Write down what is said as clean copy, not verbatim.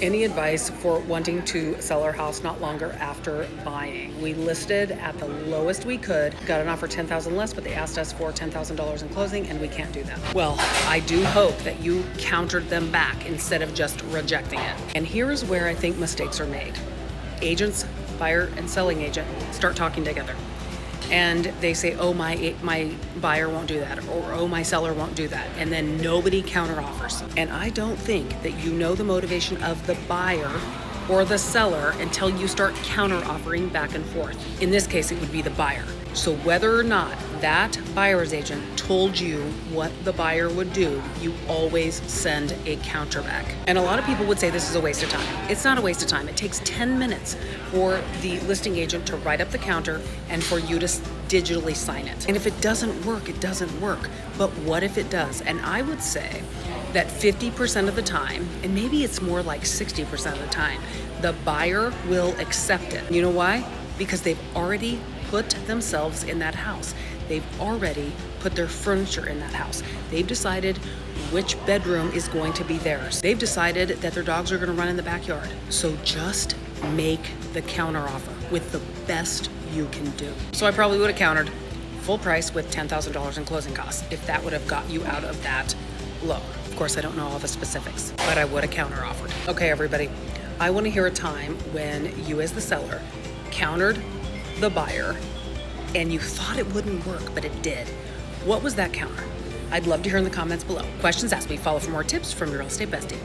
Any advice for wanting to sell our house not longer after buying? We listed at the lowest we could, got an offer $10,000 less, but they asked us for $10,000 in closing, and we can't do that. Well, I do hope that you countered them back instead of just rejecting it. And here is where I think mistakes are made. Agents, buyer and selling agent, start talking together. And they say, oh, my buyer won't do that, or oh, my seller won't do that. And then nobody counteroffers. And I don't think that you know the motivation of the buyer or the seller until you start counteroffering back and forth. In this case, it would be the buyer. So whether or not that buyer's agent told you what the buyer would do, you always send a counter back. And a lot of people would say this is a waste of time. It's not a waste of time. It takes 10 minutes for the listing agent to write up the counter and for you to digitally sign it. And if it doesn't work, it doesn't work. But what if it does? And I would say that 50% of the time, and maybe it's more like 60% of the time, the buyer will accept it. You know why? Because they've already put themselves in that house. They've already put their furniture in that house. They've decided which bedroom is going to be theirs. They've decided that their dogs are going to run in the backyard. So just make the counter offer with the best you can do. So I probably would have countered full price with $10,000 in closing costs if that would have got you out of that low. Of course, I don't know all the specifics, but I would have counter offered. Okay, everybody, I want to hear a time when you as the seller countered the buyer and you thought it wouldn't work, but it did. What was that counter? I'd love to hear in the comments below. Questions asked me. Follow for more tips from your real estate bestie.